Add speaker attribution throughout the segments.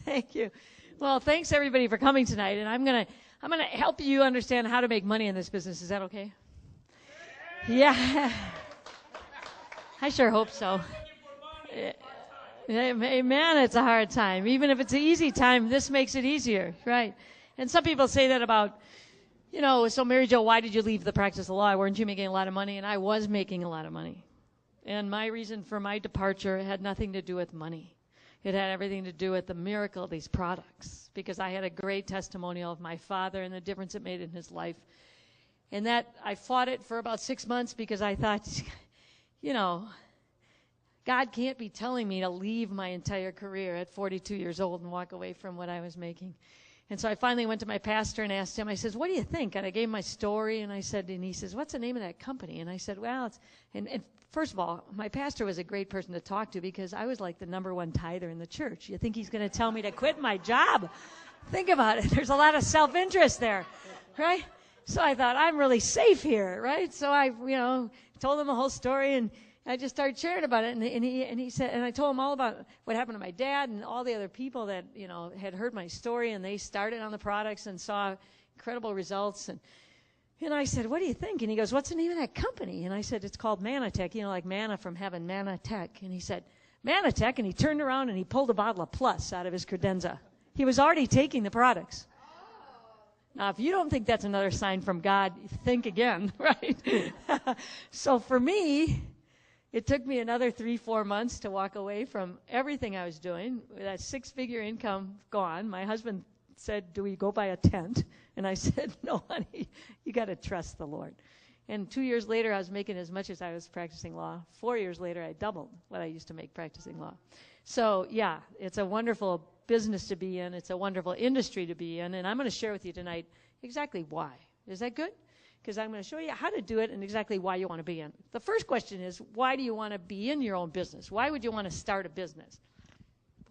Speaker 1: Thank you. Well, thanks everybody for coming tonight, and I'm gonna help you understand how to make money in this business. Is that okay? Yeah. I sure hope so. Amen. It's a hard time. Even if it's an easy time, this makes it easier, right? And some people say that about, so Mary Jo, why did you leave the practice of law? Weren't you making a lot of money? And I was making a lot of money. And my reason for my departure had nothing to do with money. It had everything to do with the miracle of these products, because I had a great testimonial of my father and the difference it made in his life. And that I fought it for about 6 months because I thought, God can't be telling me to leave my entire career at 42 years old and walk away from what I was making. And so I finally went to my pastor and asked him, I says, what do you think? And I gave him my story, and he says, what's the name of that company? And I said, well, and first of all, my pastor was a great person to talk to because I was like the #1 tither in the church. You think he's going to tell me to quit my job? Think about it. There's a lot of self-interest there, right? So I thought, I'm really safe here, right? So I, told him the whole story, and I just started sharing about it, and he said, and I told him all about what happened to my dad and all the other people that had heard my story, and they started on the products and saw incredible results. And I said, what do you think? And he goes, what's the name of that company? And I said, it's called Manatech, like manna from heaven, Manatech. And he said, Manatech, and he turned around and he pulled a bottle of Plus out of his credenza. He was already taking the products. Now, if you don't think that's another sign from God, think again, right? So for me, it took me another 3-4 months to walk away from everything I was doing. That 6-figure income gone. My husband said, do we go buy a tent? And I said, no, honey, you got to trust the Lord. And 2 years later, I was making as much as I was practicing law. 4 years later, I doubled what I used to make practicing law. So, yeah, it's a wonderful business to be in. It's a wonderful industry to be in. And I'm going to share with you tonight exactly why. Is that good? Because I'm going to show you how to do it and exactly why you want to be in. The first question is, why do you want to be in your own business? Why would you want to start a business?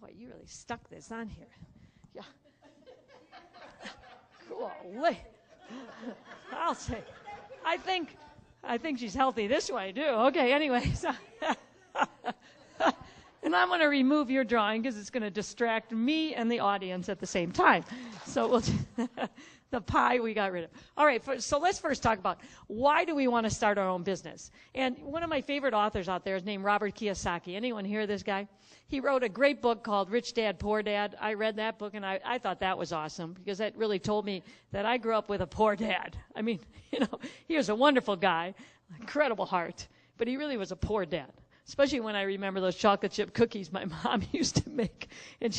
Speaker 1: Boy, you really stuck this on here. Yeah. Golly. I'll say. I think she's healthy this way, too. Okay, anyway. So and I'm going to remove your drawing because it's going to distract me and the audience at the same time. So we'll the pie we got rid of. All right, so let's first talk about why do we want to start our own business. And one of my favorite authors out there is named Robert Kiyosaki. Anyone hear this guy? He wrote a great book called Rich Dad, Poor Dad. I read that book, and I thought that was awesome because that really told me that I grew up with a poor dad. I mean, he was a wonderful guy, incredible heart, but he really was a poor dad. Especially when I remember those chocolate chip cookies my mom used to make. And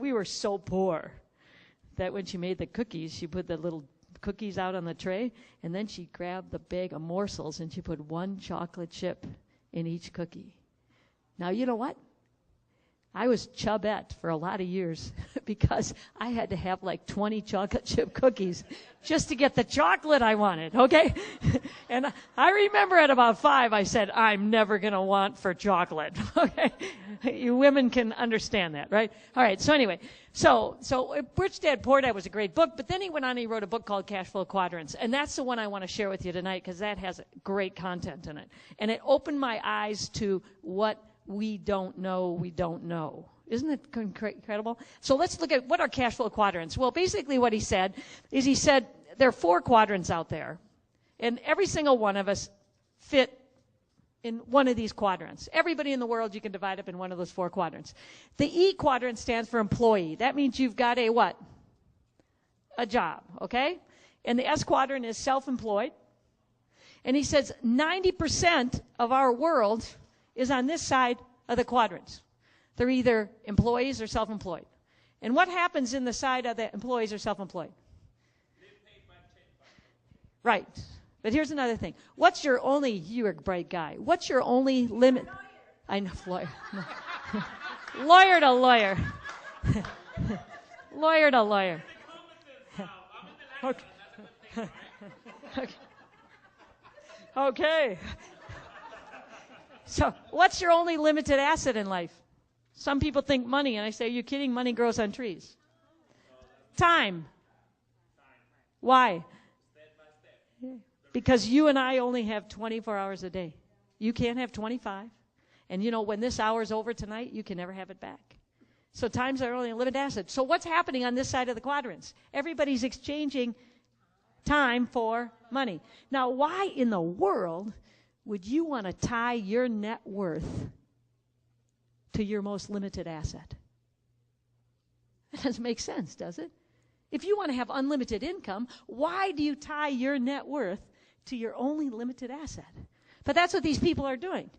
Speaker 1: we were so poor that when she made the cookies, she put the little cookies out on the tray, and then she grabbed the bag of morsels and she put 1 chocolate chip in each cookie. Now, you know what? I was chubette for a lot of years because I had to have like 20 chocolate chip cookies just to get the chocolate I wanted, okay? And I remember at about 5, I said, I'm never going to want for chocolate, okay? You women can understand that, right? All right, so anyway, so Rich Dad, Poor Dad was a great book, but then he went on and he wrote a book called Cash Flow Quadrants, and that's the one I want to share with you tonight because that has great content in it. And it opened my eyes to what we don't know. Isn't it incredible? So let's look at what are cash flow quadrants. Well, basically what he said there are 4 quadrants out there, and every single one of us fit in one of these quadrants. Everybody in the world you can divide up in one of those 4 quadrants. The E quadrant stands for employee. That means you've got a what? A job, okay? And the S quadrant is self-employed. And he says 90% of our world is on this side of the quadrants. They're either employees or self-employed. And what happens in the side of the employees or self-employed? Right. But here's another thing. You're a bright guy. What's your only limit? I know, lawyer. Lawyer to lawyer. Lawyer to lawyer. Okay. Okay. So what's your only limited asset in life? Some people think money, and I say, are you kidding? Money grows on trees. Time. Why? Because you and I only have 24 hours a day. You can't have 25. And when this hour's over tonight, you can never have it back. So time's our only limited asset. So what's happening on this side of the quadrants? Everybody's exchanging time for money. Now, why in the world would you want to tie your net worth to your most limited asset? That doesn't make sense, does it? If you want to have unlimited income, why do you tie your net worth to your only limited asset? But that's what these people are doing.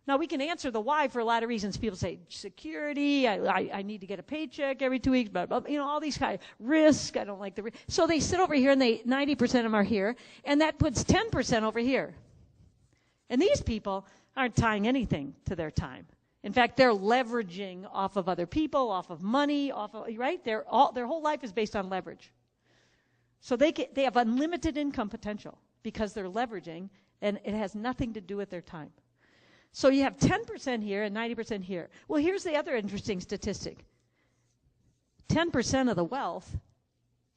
Speaker 1: Now, we can answer the why for a lot of reasons. People say, security, I need to get a paycheck every 2 weeks, blah, blah, you know, all these kind of risk. I don't like the risk. So they sit over here, and 90% of them are here, and that puts 10% over here. And these people aren't tying anything to their time. In fact, they're leveraging off of other people, off of money, right? Their whole life is based on leverage. So they have unlimited income potential because they're leveraging, and it has nothing to do with their time. So you have 10% here and 90% here. Well, here's the other interesting statistic. 10% of the wealth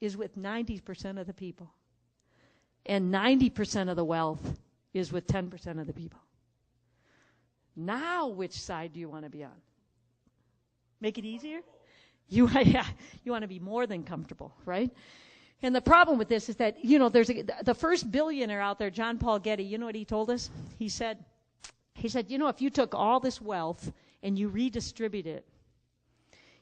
Speaker 1: is with 90% of the people. And 90% of the wealth is with 10% of the people. Now, which side do you want to be on? Make it easier? You want to be more than comfortable, right? And the problem with this is that, you know, there's the first billionaire out there, John Paul Getty, you know what he told us? He said, you know, if you took all this wealth and you redistributed it,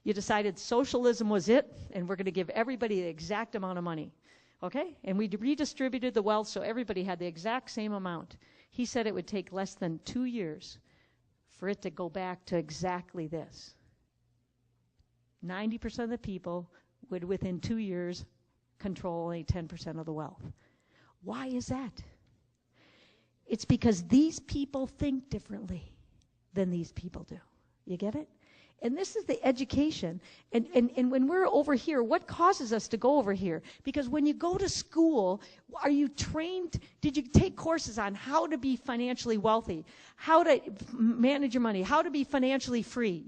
Speaker 1: you decided socialism was it, and we're going to give everybody the exact amount of money, okay? And we redistributed the wealth so everybody had the exact same amount. He said it would take less than 2 years for it to go back to exactly this. 90% of the people would, within 2 years, control only 10% of the wealth. Why is that? It's because these people think differently than these people do. You get it? And this is the education. And when we're over here, what causes us to go over here? Because when you go to school, are you trained? Did you take courses on how to be financially wealthy, how to manage your money, how to be financially free?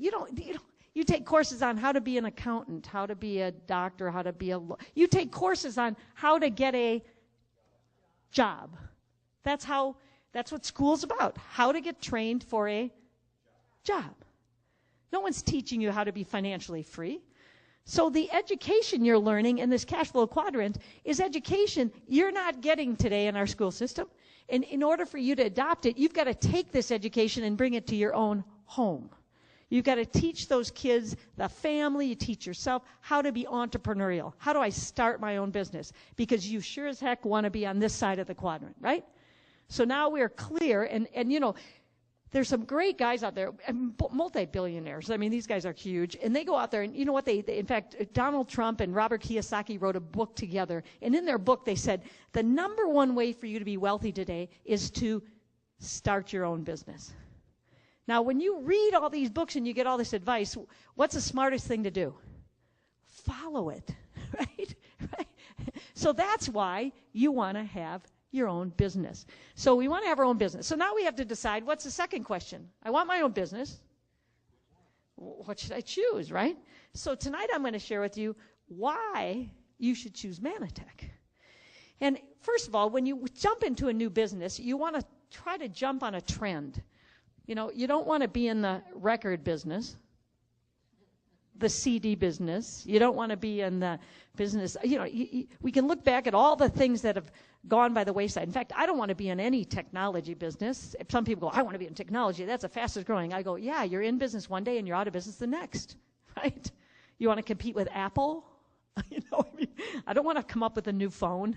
Speaker 1: You take courses on how to be an accountant, how to be a doctor, how to be you take courses on how to get a job. That's what school's about, how to get trained for a job. No one's teaching you how to be financially free. So the education you're learning in this cash flow quadrant is education you're not getting today in our school system. And in order for you to adopt it, you've got to take this education and bring it to your own home. You've got to teach those kids, the family, you teach yourself how to be entrepreneurial. How do I start my own business? Because you sure as heck want to be on this side of the quadrant, right? So now we're clear, and you know, there's some great guys out there, multi-billionaires. I mean, these guys are huge, and they go out there, and you know what? They in fact, Donald Trump and Robert Kiyosaki wrote a book together, and in their book they said, the number one way for you to be wealthy today is to start your own business. Now, when you read all these books and you get all this advice, what's the smartest thing to do? Follow it, right? So that's why you want to have your own business. So we want to have our own business. So now we have to decide, what's the second question? I want my own business. What should I choose, right? So tonight I'm going to share with you why you should choose Manatech. And first of all, when you jump into a new business, you want to try to jump on a trend. You know, you don't want to be in the record business, the CD business. You don't want to be in the business. You know, we can look back at all the things that have gone by the wayside. In fact, I don't want to be in any technology business. If some people go, I want to be in technology, that's the fastest growing. I go, yeah, you're in business one day and you're out of business the next, right? You want to compete with Apple? You know, I don't want to come up with a new phone.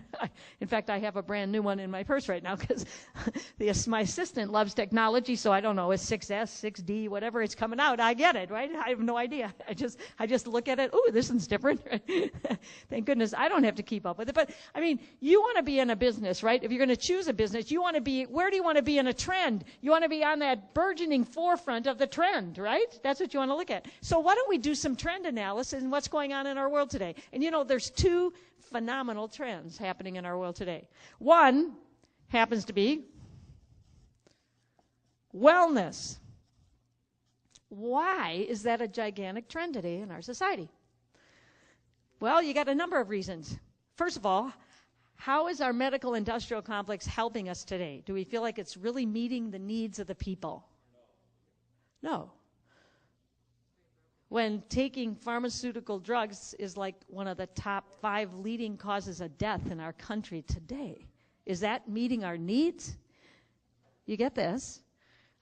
Speaker 1: In fact, I have a brand new one in my purse right now because my assistant loves technology, so I don't know, it's 6S, 6D, whatever it's coming out. I get it, right? I have no idea. I just look at it. Ooh, this one's different. Thank goodness I don't have to keep up with it. But, I mean, you want to be in a business, right? If you're going to choose a business, you want to be, where do you want to be in a trend? You want to be on that burgeoning forefront of the trend, right? That's what you want to look at. So why don't we do some trend analysis and what's going on in our world today? And you know, there's two phenomenal trends happening in our world today. One happens to be wellness. Why is that a gigantic trend today in our society? Well, you got a number of reasons. First of all, how is our medical industrial complex helping us today? Do we feel like it's really meeting the needs of the people? No. when taking pharmaceutical drugs is like one of the top 5 leading causes of death in our country today? Is that meeting our needs? You get this?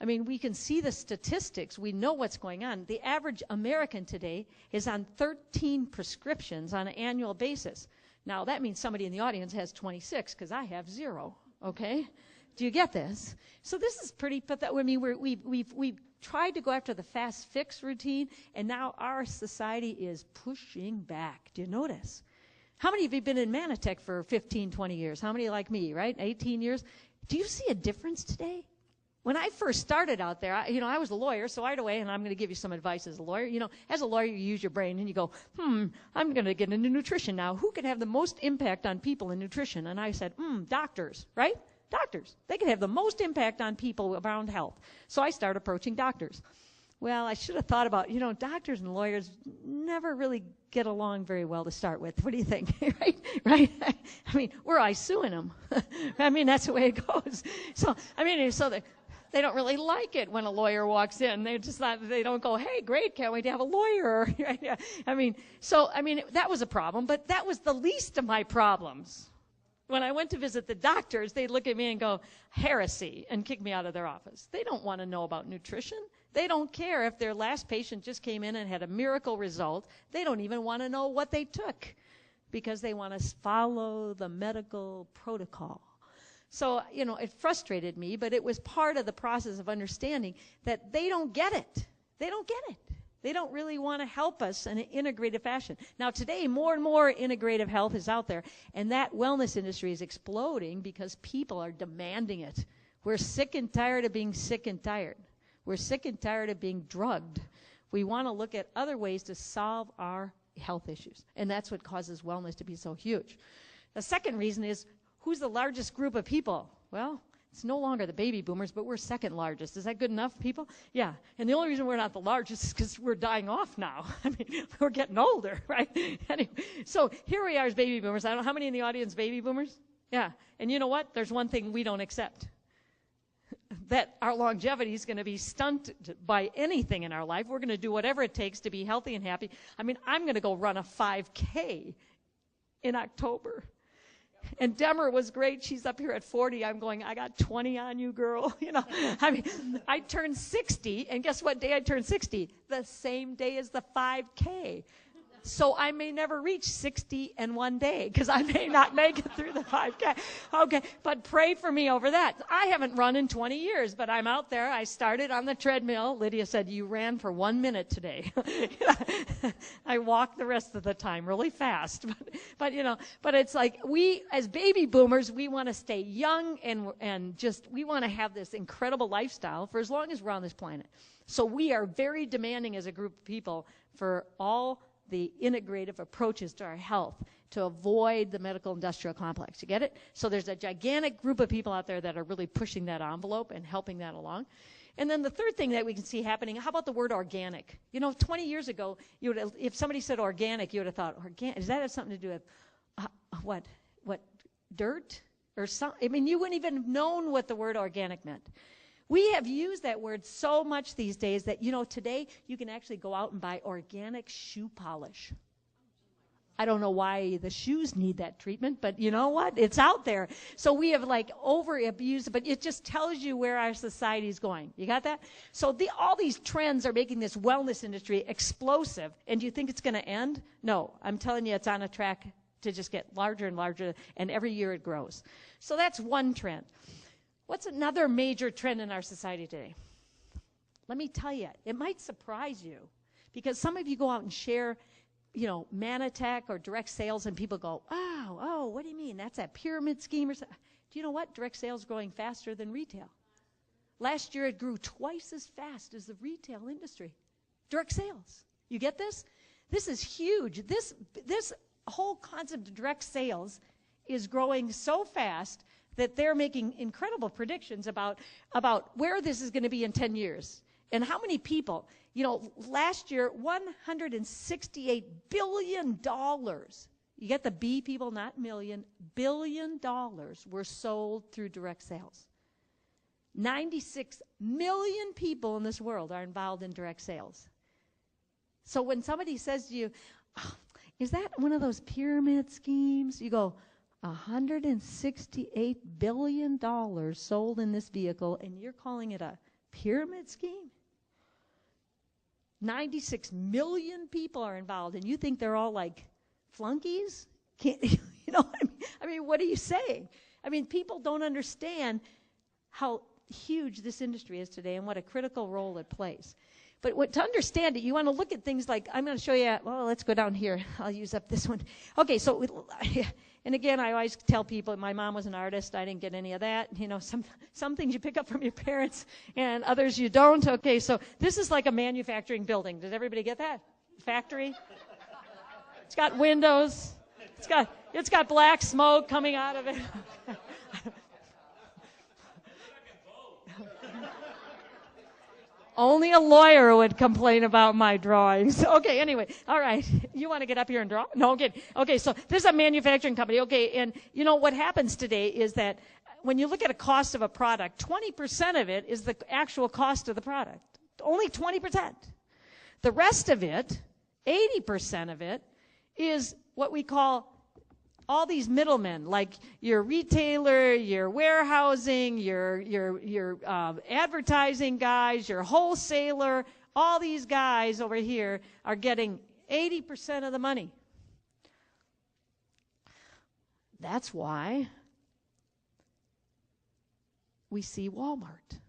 Speaker 1: I mean, we can see the statistics. We know what's going on. The average American today is on 13 prescriptions on an annual basis. Now, that means somebody in the audience has 26, because I have 0, okay? Do you get this? So this is pretty pathetic. I mean, we've tried to go after the fast fix routine, and now our society is pushing back. Do you notice? How many of you have been in Manatech for 15, 20 years? How many like me, right? 18 years? Do you see a difference today? When I first started out there, I was a lawyer, so right away, and I'm going to give you some advice as a lawyer. As a lawyer, you use your brain, and you go, I'm going to get into nutrition now. Who could have the most impact on people in nutrition? And I said, doctors, right? Doctors. They could have the most impact on people around health. So I started approaching doctors. Well, I should have thought about, doctors and lawyers never really get along very well to start with. What do you think? Right? I mean, we're I suing them. I mean, that's the way it goes. So they don't really like it when a lawyer walks in. They don't go, hey, great, can't wait to have a lawyer. I mean, that was a problem, but that was the least of my problems. When I went to visit the doctors, they'd look at me and go, heresy, and kick me out of their office. They don't want to know about nutrition. They don't care if their last patient just came in and had a miracle result. They don't even want to know what they took, because they want to follow the medical protocol. So, it frustrated me, but it was part of the process of understanding that they don't get it. They don't get it. They don't really want to help us in an integrative fashion. Now, today, more and more integrative health is out there, and that wellness industry is exploding because people are demanding it. We're sick and tired of being sick and tired. We're sick and tired of being drugged. We want to look at other ways to solve our health issues, and that's what causes wellness to be so huge. The second reason is, who's the largest group of people? Well, it's no longer the baby boomers, but we're second largest. Is that good enough, people? Yeah. And the only reason we're not the largest is because we're dying off now. I mean, we're getting older, right? Anyway, so here we are as baby boomers. I don't know how many in the audience baby boomers? Yeah. And you know what? There's one thing we don't accept. That our longevity is going to be stunted by anything in our life. We're going to do whatever it takes to be healthy and happy. I mean, I'm going to go run a 5K in October. And Demer was great. She's up here at 40. I'm going, I got 20 on you, girl. I mean, I turned 60, and guess what day I turned 60? The same day as the 5K. So I may never reach 60 in one day, because I may not make it through the 5K. Okay, but pray for me over that. I haven't run in 20 years, but I'm out there. I started on the treadmill. Lydia said, you ran for 1 minute today. I walked the rest of the time really fast. But it's like we, as baby boomers, we want to stay young and we want to have this incredible lifestyle for as long as we're on this planet. So we are very demanding as a group of people for all the integrative approaches to our health to avoid the medical industrial complex. You get it? So there's a gigantic group of people out there that are really pushing that envelope and helping that along. And then the third thing that we can see happening, how about the word organic? 20 years ago, if somebody said organic, you would have thought, organic, does that have something to do with what, dirt? Or something? I mean, you wouldn't even have known what the word organic meant. We have used that word so much these days that, today you can actually go out and buy organic shoe polish. I don't know why the shoes need that treatment, but you know what? It's out there. So we have over-abused it, but it just tells you where our society is going. You got that? So all these trends are making this wellness industry explosive. And do you think it's going to end? No. I'm telling you, it's on a track to just get larger and larger, and every year it grows. So that's one trend. What's another major trend in our society today? Let me tell you, it might surprise you, because some of you go out and share, Manatech or direct sales, and people go, oh, what do you mean? That's a pyramid scheme or something. Do you know what? Direct sales is growing faster than retail. Last year it grew twice as fast as the retail industry. Direct sales. You get this? This is huge. This whole concept of direct sales is growing so fast that they're making incredible predictions about where this is going to be in 10 years. And how many people, last year, $168 billion, you get the B, people, not million, $1 billion were sold through direct sales. 96 million people in this world are involved in direct sales. So when somebody says to you, oh, is that one of those pyramid schemes? You go, $168 billion sold in this vehicle, and you're calling it a pyramid scheme? 96 million people are involved, and you think they're all like flunkies? Can't, I mean, what are you saying? I mean, people don't understand how huge this industry is today and what a critical role it plays. But to understand it, you want to look at things like, I'm going to show you, well, let's go down here. I'll use up this one. Okay, so, and again, I always tell people, my mom was an artist. I didn't get any of that. Some things you pick up from your parents and others you don't. Okay, so this is like a manufacturing building. Does everybody get that? Factory? It's got windows. It's got black smoke coming out of it. Only a lawyer would complain about my drawings. Okay, anyway, all right. You want to get up here and draw? No, okay. Okay, so this is a manufacturing company. Okay, and what happens today is that when you look at a cost of a product, 20% of it is the actual cost of the product. Only 20%. The rest of it, 80% of it, is what we call all these middlemen, like your retailer, your warehousing, your advertising guys, your wholesaler, all these guys over here are getting 80% of the money. That's why we see Walmart.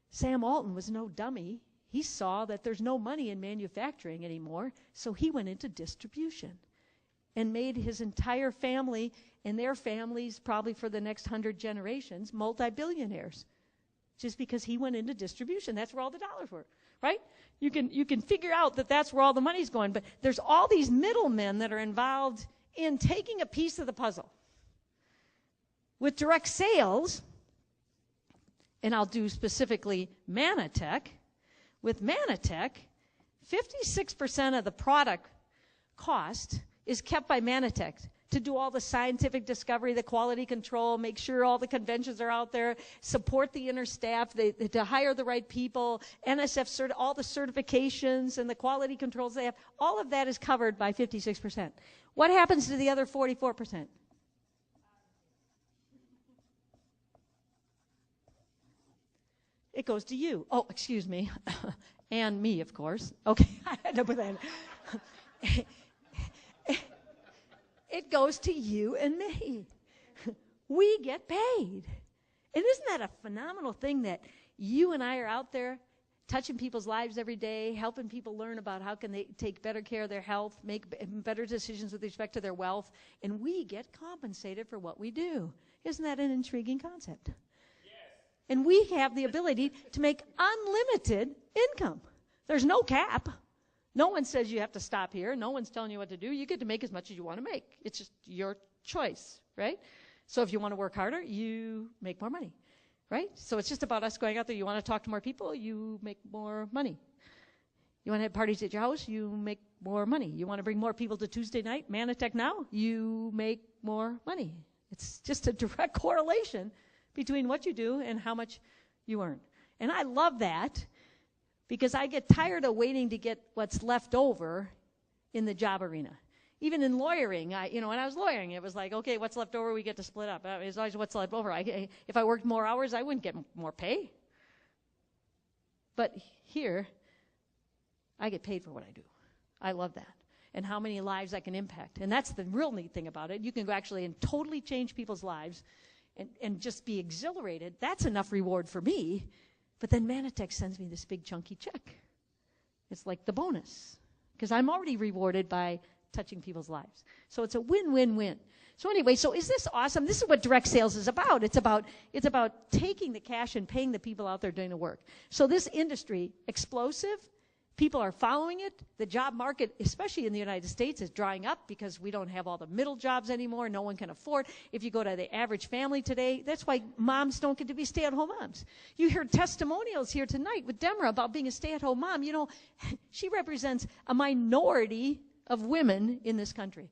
Speaker 1: Sam Altman was no dummy. He saw that there's no money in manufacturing anymore, so he went into distribution and made his entire family and their families, probably for the next 100 generations, multi-billionaires, just because he went into distribution. That's where all the dollars were, right? You can figure out that that's where all the money's going, but there's all these middlemen that are involved in taking a piece of the puzzle. With direct sales, and I'll do specifically Manatech, with Manatech, 56% of the product cost is kept by Manatech to do all the scientific discovery, the quality control, make sure all the conventions are out there, support the inner staff, to hire the right people, NSF, all the certifications and the quality controls they have. All of that is covered by 56%. What happens to the other 44%? It goes to you. Oh, excuse me. And me, of course. Okay, I had to put that in. It goes to you and me. We get paid. And isn't that a phenomenal thing that you and I are out there touching people's lives every day, helping people learn about how can they take better care of their health, make better decisions with respect to their wealth, and we get compensated for what we do. Isn't that an intriguing concept? Yes. And we have the ability to make unlimited income. There's no cap. No one says you have to stop here. No one's telling you what to do. You get to make as much as you want to make. It's just your choice, right? So if you want to work harder, you make more money, right? So it's just about us going out there. You want to talk to more people, you make more money. You want to have parties at your house, you make more money. You want to bring more people to Tuesday night, Manatech Now, you make more money. It's just a direct correlation between what you do and how much you earn. And I love that, because I get tired of waiting to get what's left over in the job arena. Even in lawyering, when I was lawyering, it was like, okay, what's left over, we get to split up. It's always what's left over. If I worked more hours, I wouldn't get more pay. But here, I get paid for what I do. I love that. And how many lives I can impact. And that's the real neat thing about it. You can go actually and totally change people's lives and just be exhilarated. That's enough reward for me. But then Manatech sends me this big chunky check. It's like the bonus, because I'm already rewarded by touching people's lives. So it's a win-win-win. So anyway, so is this awesome? This is what direct sales is about. It's about taking the cash and paying the people out there doing the work. So this industry, explosive. People are following it. The job market, especially in the United States, is drying up because we don't have all the middle jobs anymore. No one can afford. If you go to the average family today, that's why moms don't get to be stay-at-home moms. You heard testimonials here tonight with Deborah about being a stay-at-home mom. She represents a minority of women in this country.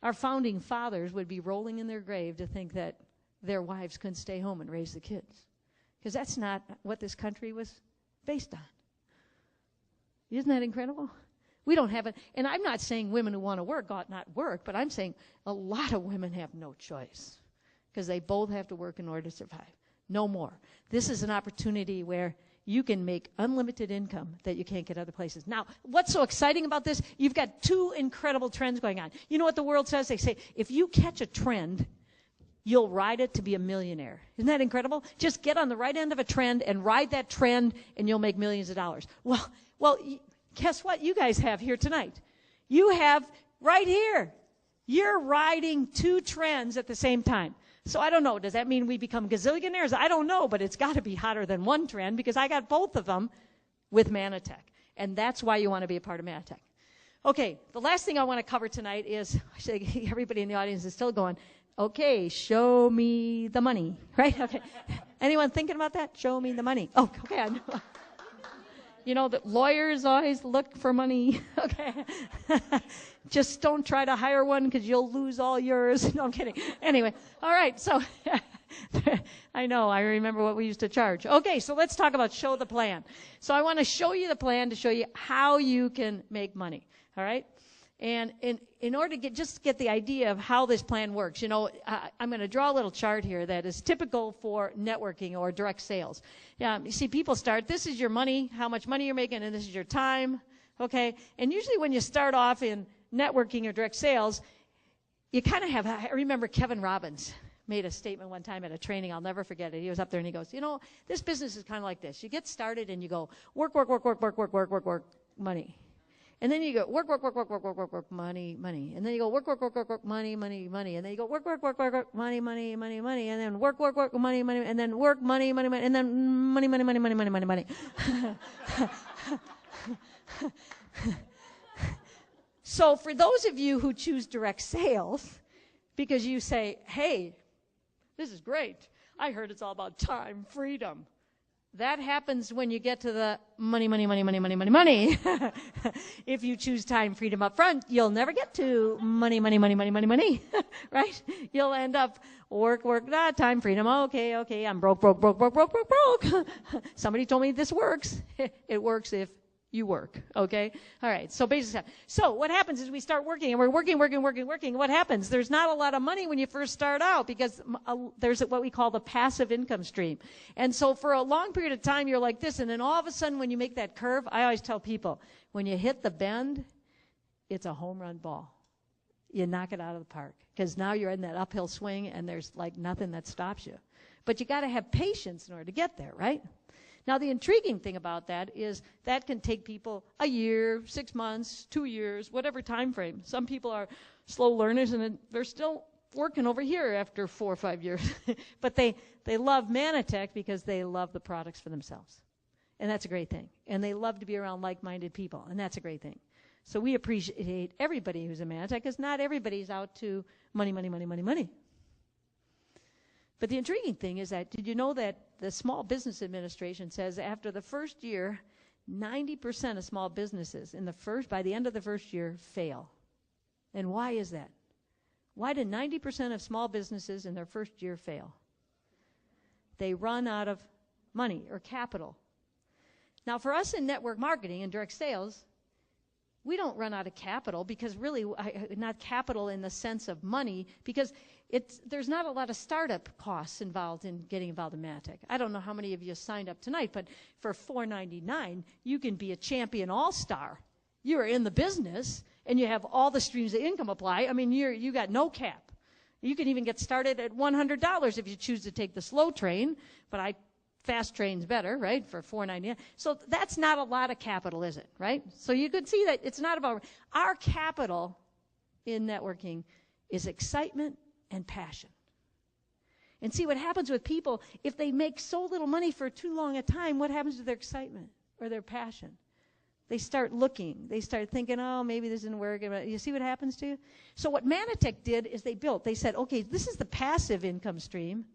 Speaker 1: Our founding fathers would be rolling in their grave to think that their wives couldn't stay home and raise the kids. because that's not what this country was based on. Isn't that incredible? We don't have it. And I'm not saying women who want to work ought not work, but I'm saying a lot of women have no choice because they both have to work in order to survive. No more. This is an opportunity where you can make unlimited income that you can't get other places. Now, what's so exciting about this? You've got two incredible trends going on. You know what the world says? They say, if you catch a trend, you'll ride it to be a millionaire. Isn't that incredible? Just get on the right end of a trend and ride that trend, and you'll make millions of dollars. Well, guess what you guys have here tonight? You have right here. You're riding two trends at the same time. So I don't know. Does that mean we become gazillionaires? I don't know, but it's got to be hotter than one trend because I got both of them with Manatech. And that's why you want to be a part of Manatech. Okay, the last thing I want to cover tonight is, everybody in the audience is still going, okay, show me the money, right? Okay. Anyone thinking about that? Show me the money. Oh, okay. I know. You know that lawyers always look for money. Okay. Just don't try to hire one because you'll lose all yours. No, I'm kidding. Anyway, all right. So I know. I remember what we used to charge. Okay, so let's talk about show the plan. So I want to show you the plan to show you how you can make money. All right. And in order to get the idea of how this plan works, you know, I'm going to draw a little chart here that is typical for networking or direct sales. Yeah, you see people start, this is your money, how much money you're making, and this is your time, okay? And usually when you start off in networking or direct sales, you kind of have, I remember Kevin Robbins made a statement one time at a training, I'll never forget it. He was up there and he goes, you know, this business is kind of like this. You get started and you go, work, money. And then you go, work, money. And then you go, work, money. And then you go, work, money. And then work, money. And then work, money. And then money. So for those of you who choose direct sales, because you say, hey, this is great. I heard it's all about time, freedom. That happens when you get to the money. If you choose time, freedom up front, you'll never get to money, right? You'll end up work, time, freedom. Okay, I'm broke. Somebody told me this works. It works if you work, okay? All right, so basically, so what happens is we start working, and we're working. What happens? There's not a lot of money when you first start out because there's what we call the passive income stream. And so for a long period of time, you're like this, and then all of a sudden when you make that curve, I always tell people, when you hit the bend, it's a home run ball. You knock it out of the park because now you're in that uphill swing, and there's like nothing that stops you. But you got to have patience in order to get there, right? Now, the intriguing thing about that is that can take people a year, 6 months, 2 years, whatever time frame. Some people are slow learners, and they're still working over here after 4 or 5 years. But they love Manatech because they love the products for themselves. And that's a great thing. And they love to be around like-minded people, and that's a great thing. So we appreciate everybody who's in Manatech because not everybody's out to money. But the intriguing thing is that, did you know that the Small Business Administration says after the first year, 90% of small businesses by the end of the first year fail? And why is that? Why do 90% of small businesses in their first year fail? They run out of money or capital. Now, for us in network marketing and direct sales, we don't run out of capital because really, not capital in the sense of money, because there's not a lot of startup costs involved in getting involved in Manatech. I don't know how many of you signed up tonight, but for $4.99, you can be a champion all-star. You are in the business, and you have all the streams of income apply. I mean, you got no cap. You can even get started at $100 if you choose to take the slow train, but fast train's better, right, for $4.99. So that's not a lot of capital, is it, right? So you could see that it's not about our capital in networking is excitement and passion. And see what happens with people, if they make so little money for too long a time, what happens to their excitement or their passion? They start looking. They start thinking, oh, maybe this isn't working. You see what happens to you? So what Manatech did is they said, okay, this is the passive income stream.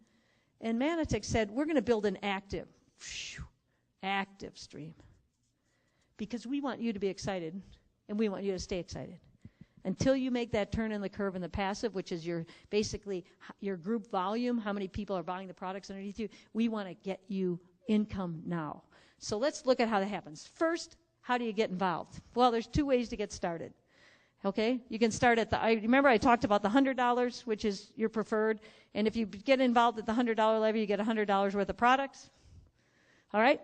Speaker 1: And Manatech said, we're going to build an active stream. Because we want you to be excited, and we want you to stay excited. Until you make that turn in the curve in the passive, which is basically your group volume, how many people are buying the products underneath you, we want to get you income now. So let's look at how that happens. First, how do you get involved? Well, there's 2 ways to get started. Okay? You can start at remember I talked about the $100, which is your preferred, and if you get involved at the $100 level, you get $100 worth of products. All right?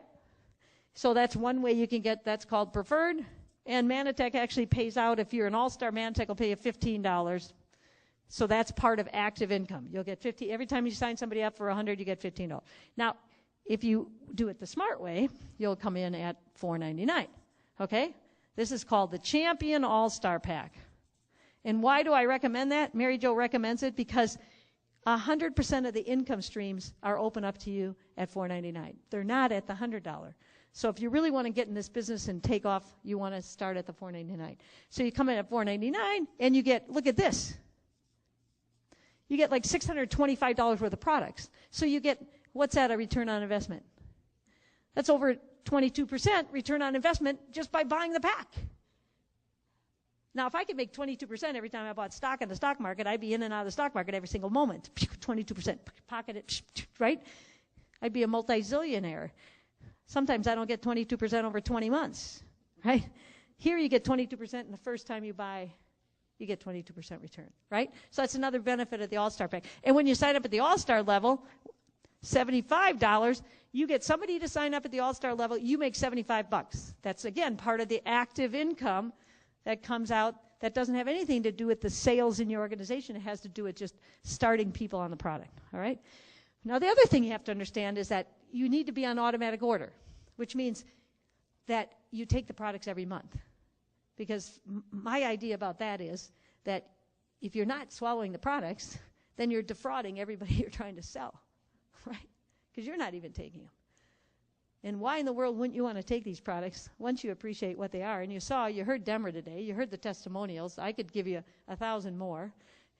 Speaker 1: So that's one way you can get, that's called preferred. And Manatech actually pays out, if you're an all-star, Manatech will pay you $15. So that's part of active income. You'll get $50, every time you sign somebody up for $100, you get $15. Now, if you do it the smart way, you'll come in at $4.99. Okay? This is called the Champion All-Star Pack. And why do I recommend that? Mary Jo recommends it because 100% of the income streams are open up to you at $4.99. They're not at the $100. So if you really want to get in this business and take off, you want to start at the $4.99. So you come in at $4.99 and you get, look at this. You get like $625 worth of products. So you get, what's that, a return on investment? That's over 22% return on investment just by buying the pack. Now, if I could make 22% every time I bought stock in the stock market, I'd be in and out of the stock market every single moment. 22%, pocket it, right? I'd be a multi-zillionaire. Sometimes I don't get 22% over 20 months, right? Here you get 22%, and the first time you buy, you get 22% return, right? So that's another benefit of the All-Star Pack. And when you sign up at the All-Star level, $75, you get somebody to sign up at the All-Star level, you make $75. That's, again, part of the active income that comes out that doesn't have anything to do with the sales in your organization. It has to do with just starting people on the product, all right? Now, the other thing you have to understand is that you need to be on automatic order, which means that you take the products every month. Because my idea about that is that if you're not swallowing the products, then you're defrauding everybody you're trying to sell, right? Because you're not even taking them. And why in the world wouldn't you want to take these products once you appreciate what they are? And you heard Demra today, you heard the testimonials. I could give you 1,000 more.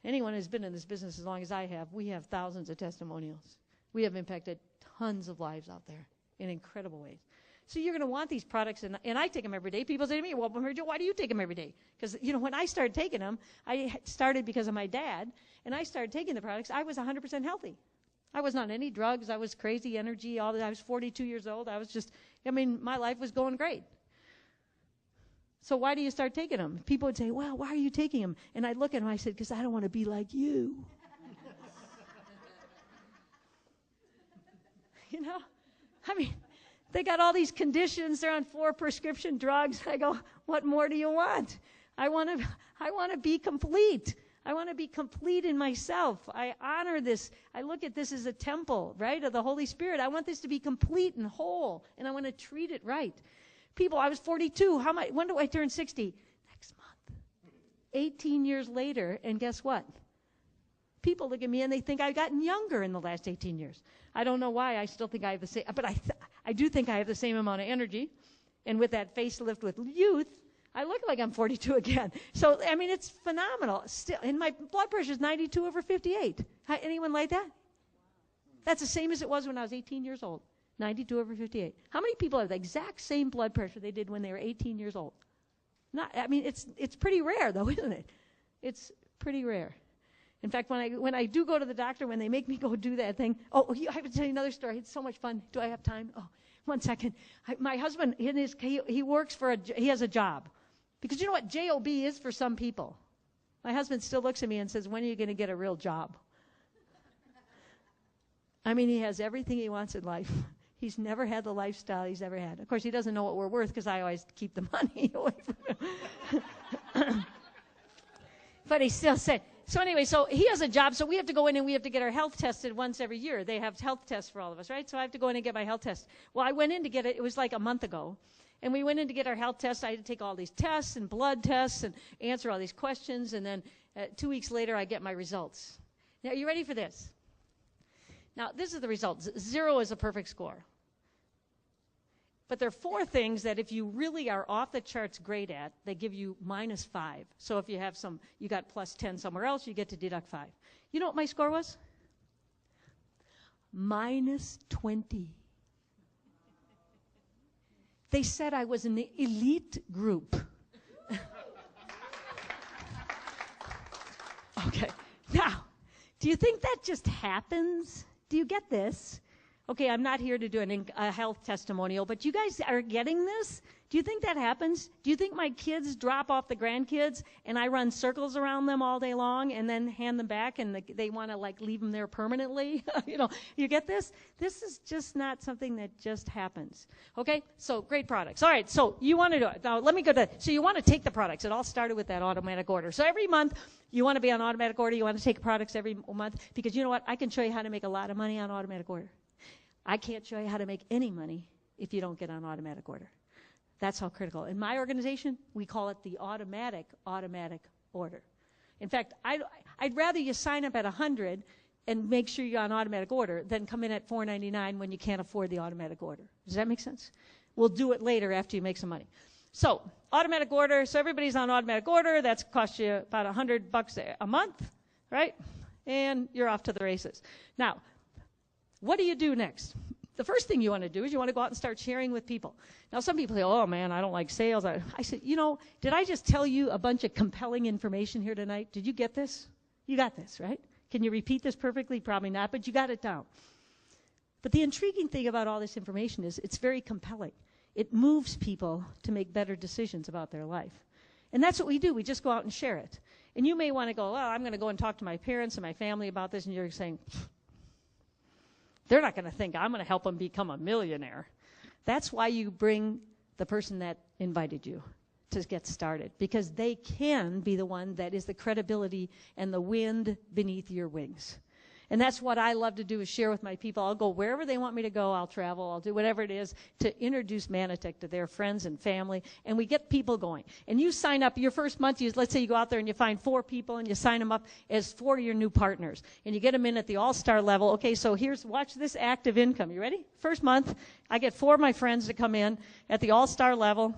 Speaker 1: Anyone who's been in this business as long as I have, we have thousands of testimonials. We have impacted tons of lives out there in incredible ways. So you're going to want these products, and I take them every day. People say to me, well, Mary Jo, why do you take them every day? Because, when I started taking them, I started because of my dad, and I started taking the products. I was 100% healthy. I wasn't on any drugs. I was crazy energy. I was 42 years old. My life was going great. So why do you start taking them? People would say, well, why are you taking them? And I'd look at them, I said, because I don't want to be like you. They got all these conditions. They're on 4 prescription drugs. I go, what more do you want? I want to be complete. I want to be complete in myself. I honor this. I look at this as a temple, right, of the Holy Spirit. I want this to be complete and whole, and I want to treat it right. People, I was 42. When do I turn 60? Next month. 18 years later, and guess what? People look at me and they think I've gotten younger in the last 18 years. I don't know why. I still think I have the same, but I do think I have the same amount of energy. And with that facelift with youth, I look like I'm 42 again. So, it's phenomenal. Still, and my blood pressure is 92/58. Anyone like that? That's the same as it was when I was 18 years old. 92/58. How many people have the exact same blood pressure they did when they were 18 years old? It's pretty rare, though, isn't it? It's pretty rare. In fact, when I do go to the doctor, when they make me go do that thing, I have to tell you another story. It's so much fun. Do I have time? Oh, 1 second. My husband, he works he has a job. Because you know what job is for some people? My husband still looks at me and says, when are you going to get a real job? He has everything he wants in life. He's never had the lifestyle he's ever had. Of course, he doesn't know what we're worth because I always keep the money away from him. But he still said, so anyway, so he has a job, so we have to go in and we have to get our health tested once every year. They have health tests for all of us, right? So I have to go in and get my health test. Well, I went in to get it. It was like a month ago. And we went in to get our health tests. I had to take all these tests and blood tests and answer all these questions. And then 2 weeks later, I get my results. Now, are you ready for this? Now, this is the results. 0 is a perfect score. But there are 4 things that if you really are off the charts great at, they give you -5. So if you have you got +10 somewhere else, you get to deduct 5. You know what my score was? -20. They said I was in the elite group. Okay. Now, do you think that just happens? Do you get this? Okay, I'm not here to do a health testimonial, but you guys are getting this? Do you think that happens? Do you think my kids drop off the grandkids and I run circles around them all day long and then hand them back and they want to like leave them there permanently? You get this? This is just not something that just happens. Okay, so great products. All right, so you want to do it. Now let me go to, so you want to take the products. It all started with that automatic order. So every month you want to be on automatic order. You want to take products every month because you know what? I can show you how to make a lot of money on automatic order. I can't show you how to make any money if you don't get on automatic order. That's how critical. In my organization, we call it the automatic order. In fact, I'd rather you sign up at 100 and make sure you're on automatic order than come in at $4.99 when you can't afford the automatic order. Does that make sense? We'll do it later after you make some money. So automatic order, so everybody's on automatic order. That's cost you about $100 a month, right? And you're off to the races. Now, what do you do next? The first thing you want to do is you want to go out and start sharing with people. Now, some people say, oh, man, I don't like sales. I said, did I just tell you a bunch of compelling information here tonight? Did you get this? You got this, right? Can you repeat this perfectly? Probably not, but you got it down. But the intriguing thing about all this information is it's very compelling. It moves people to make better decisions about their life. And that's what we do. We just go out and share it. And you may want to go, well, I'm going to go and talk to my parents and my family about this, and you're saying, they're not going to think I'm going to help them become a millionaire. That's why you bring the person that invited you to get started, because they can be the one that is the credibility and the wind beneath your wings. And that's what I love to do, is share with my people. I'll go wherever they want me to go. I'll travel. I'll do whatever it is to introduce Manatech to their friends and family. And we get people going. And you sign up your first month. Let's say you go out there and you find 4 people and you sign them up as 4 of your new partners. And you get them in at the all-star level. Okay, so watch this active income. You ready? First month, I get 4 of my friends to come in at the all-star level.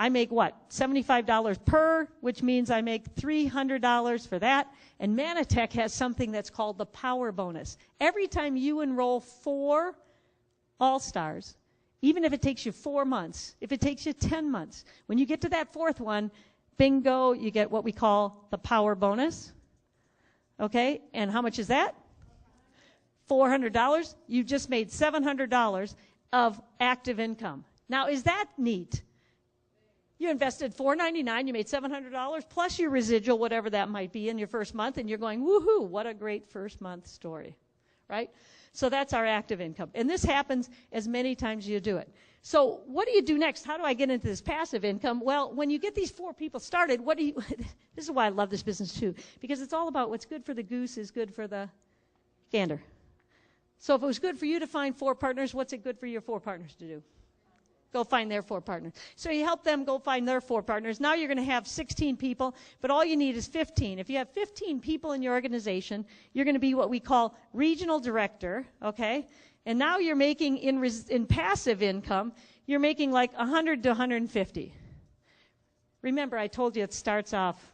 Speaker 1: I make what? $75 per, which means I make $300 for that. And Manatech has something that's called the power bonus. Every time you enroll 4 all-stars, even if it takes you 4 months, if it takes you 10 months, when you get to that 4th one, bingo, you get what we call the power bonus. Okay, and how much is that? $400. You just made $700 of active income. Now, is that neat? You invested $4.99, you made $700 plus your residual, whatever that might be, in your first month, and you're going, woohoo, what a great first month story, right? So that's our active income. And this happens as many times as you do it. So what do you do next? How do I get into this passive income? Well, when you get these 4 people started, this is why I love this business too, because it's all about what's good for the goose is good for the gander. So if it was good for you to find 4 partners, what's it good for your 4 partners to do? Go find their 4 partners. So you help them go find their 4 partners. Now you're going to have 16 people, but all you need is 15. If you have 15 people in your organization, you're going to be what we call regional director, okay? And now you're making, in passive income, you're making like 100 to 150. Remember, I told you it starts off,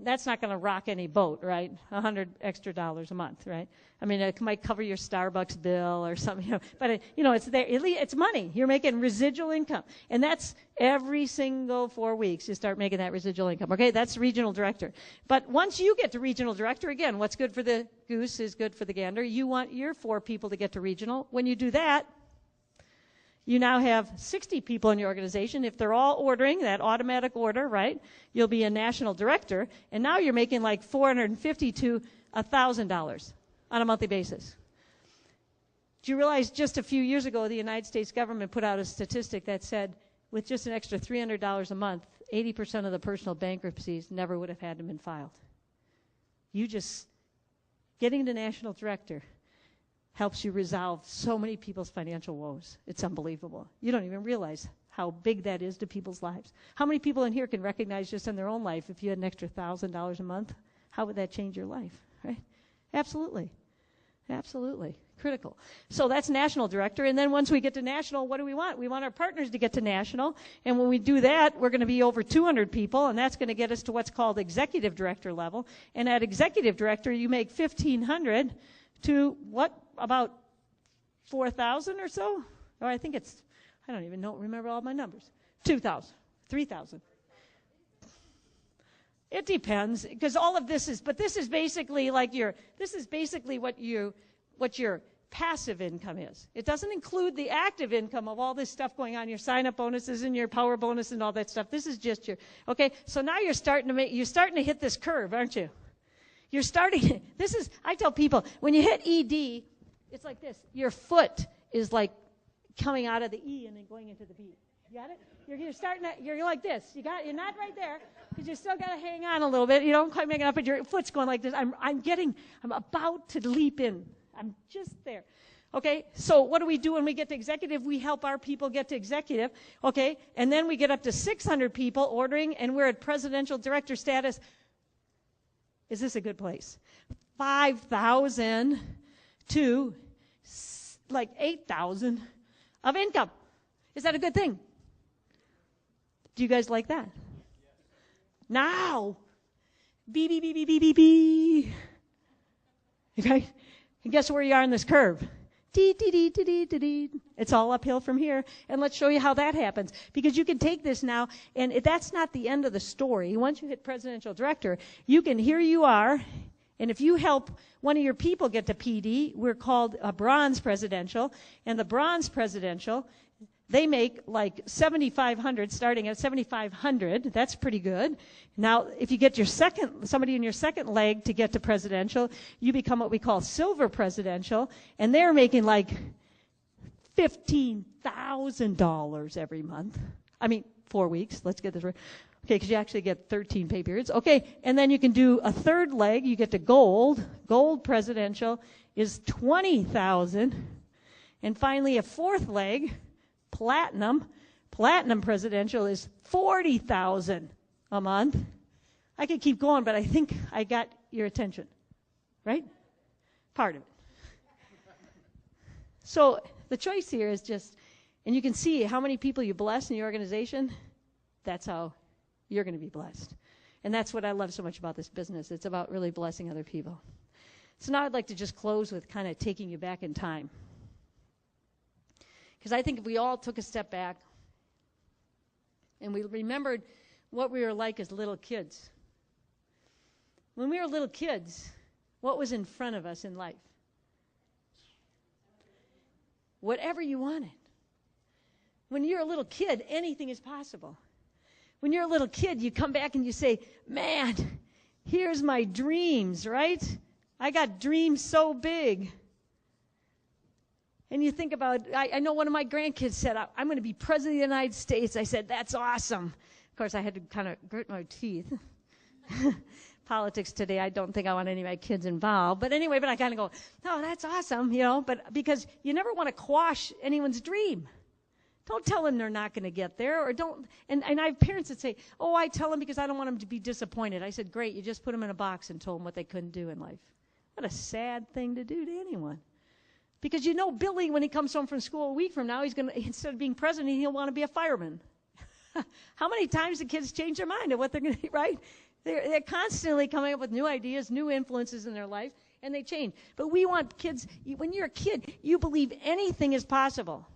Speaker 1: that's not going to rock any boat, right? $100 extra a month, right? It might cover your Starbucks bill or something, but it's there. It's money. You're making residual income, and that's every single 4 weeks. You start making that residual income. Okay, that's regional director. But once you get to regional director, again, what's good for the goose is good for the gander. You want your 4 people to get to regional. When you do that, you now have 60 people in your organization. If they're all ordering that automatic order, right, you'll be a national director, and now you're making like $450 to $1,000 on a monthly basis. Do you realize just a few years ago the United States government put out a statistic that said with just an extra $300 a month, 80% of the personal bankruptcies never would have had been filed? You just getting to national director helps you resolve so many people's financial woes. It's unbelievable. You don't even realize how big that is to people's lives. How many people in here can recognize just in their own life, if you had an extra $1,000 a month, how would that change your life, right? Absolutely. Absolutely. Critical. So that's national director. And then once we get to national, what do we want? We want our partners to get to national. And when we do that, we're going to be over 200 people, and that's going to get us to what's called executive director level. And at executive director, you make $1,500 to what, about 4,000 or so? Or I think it's, I don't even remember all my numbers. 2,000, 3,000. It depends, because all of this is, but this is basically like this is basically what your passive income is. It doesn't include the active income of all this stuff going on, your sign-up bonuses and your power bonus and all that stuff. This is just okay, so now you're starting to hit this curve, aren't you? You're starting, I tell people, when you hit ED, it's like this. Your foot is like coming out of the E and then going into the B. You got it? You're starting to, you're like this. You're not right there, because you still got to hang on a little bit. You don't quite make it up, but your foot's going like this. I'm about to leap in. I'm just there. Okay, so what do we do when we get to executive? We help our people get to executive, okay? And then we get up to 600 people ordering, and we're at presidential director status. Is this a good place? 5,000 to like 8,000 of income. Is that a good thing? Do you guys like that? Now, B. Okay? And guess where you are in this curve? It's all uphill from here. And let's show you how that happens. Because you can take this now, and that's not the end of the story. Once you hit presidential director, here you are, and if you help one of your people get to PD, we're called a bronze presidential, and the bronze presidential, they make like 7,500, starting at 7,500. That's pretty good. Now, if you get somebody in your second leg to get to presidential, you become what we call silver presidential, and they're making like $15,000 every month. 4 weeks. Let's get this right. Okay, because you actually get 13 pay periods. Okay, and then you can do a third leg. You get to gold. Gold presidential is 20,000, and finally a fourth leg. Platinum presidential is 40,000 a month. I could keep going, but I think I got your attention, right? Part of it. So the choice here is just, and you can see how many people you bless in your organization. That's how you're going to be blessed. And that's what I love so much about this business. It's about really blessing other people. So now I'd like to just close with kind of taking you back in time. Because I think if we all took a step back and we remembered what we were like as little kids. When we were little kids, what was in front of us in life? Whatever you wanted. When you're a little kid, anything is possible. When you're a little kid, you come back and you say, man, here's my dreams, right? I got dreams so big. And you think about, I know one of my grandkids said, I'm going to be president of the United States. I said, that's awesome. Of course, I had to kind of grit my teeth. Politics today, I don't think I want any of my kids involved. But anyway, I kind of go, no, that's awesome, but because you never want to quash anyone's dream. Don't tell them they're not going to get there, or don't. And I have parents that say, oh, I tell them because I don't want them to be disappointed. I said, great, you just put them in a box and told them what they couldn't do in life. What a sad thing to do to anyone. Because Billy, when he comes home from school a week from now, he's going to, instead of being president, he'll want to be a fireman. How many times do kids change their mind of what they're going to be, right? They're constantly coming up with new ideas, new influences in their life, and they change. But we want kids, when you're a kid, you believe anything is possible.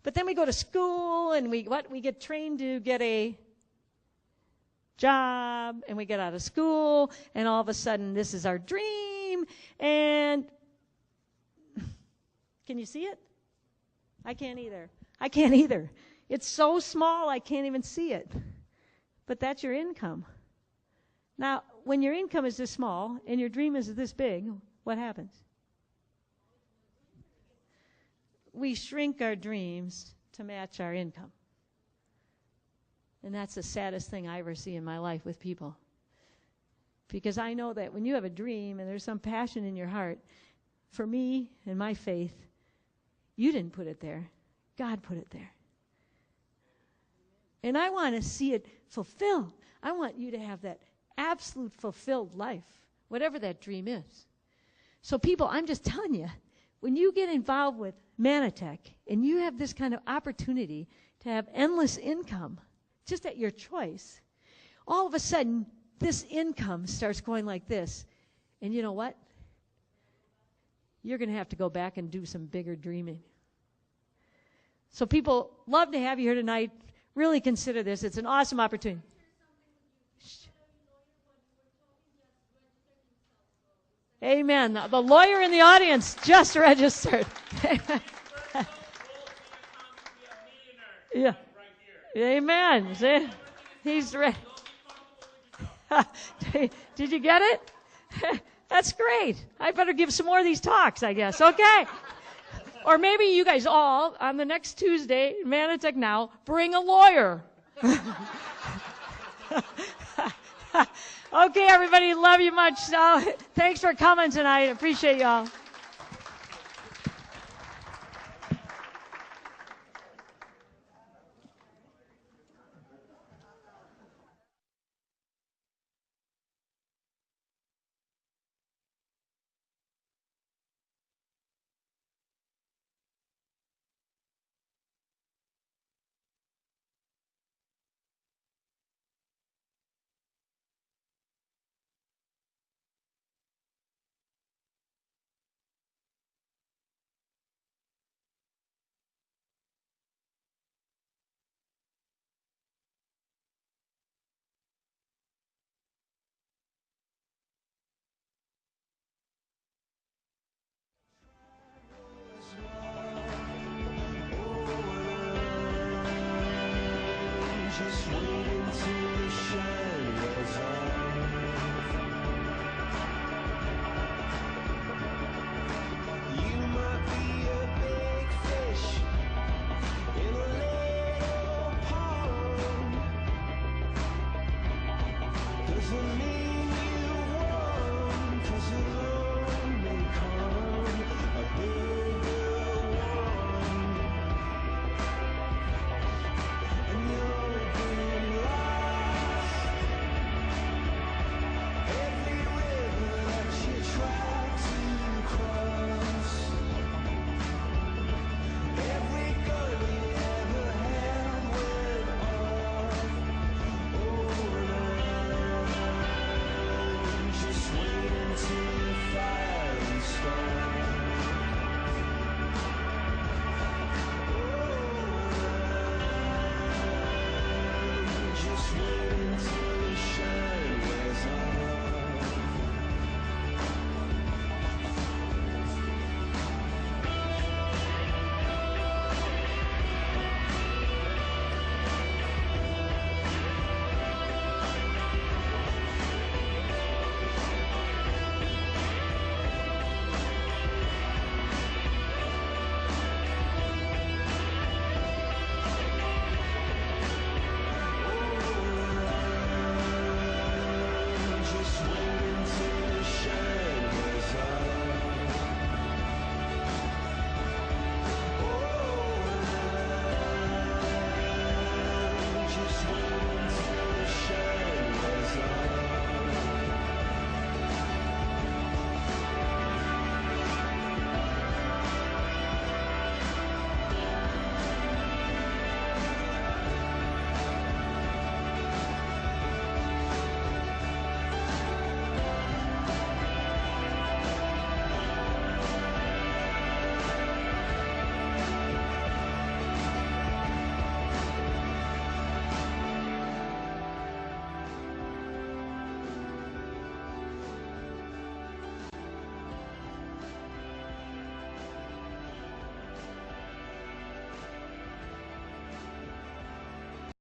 Speaker 1: But then we go to school, and we get trained to get a job, and we get out of school, and all of a sudden, this is our dream, and can you see it? I can't either. It's so small, I can't even see it. But that's your income. Now, when your income is this small and your dream is this big, what happens? We shrink our dreams to match our income. And that's the saddest thing I ever see in my life with people. Because I know that when you have a dream and there's some passion in your heart, for me and my faith, you didn't put it there. God put it there. And I want to see it fulfilled. I want you to have that absolute fulfilled life, whatever that dream is. So people, I'm just telling you, when you get involved with Manatech and you have this kind of opportunity to have endless income, just at your choice, all of a sudden, this income starts going like this. And you know what? You're going to have to go back and do some bigger dreaming. So people, love to have you here tonight. Really consider this. It's an awesome opportunity. Amen. The lawyer in the audience just registered. Yeah. Amen. See? He's ready. Did you get it? That's great. I better give some more of these talks, I guess. Okay. Or maybe you guys all, on the next Tuesday, Manatech Now, bring a lawyer. Okay, everybody, love you much. Thanks for coming tonight. Appreciate y'all.
Speaker 2: Just waiting to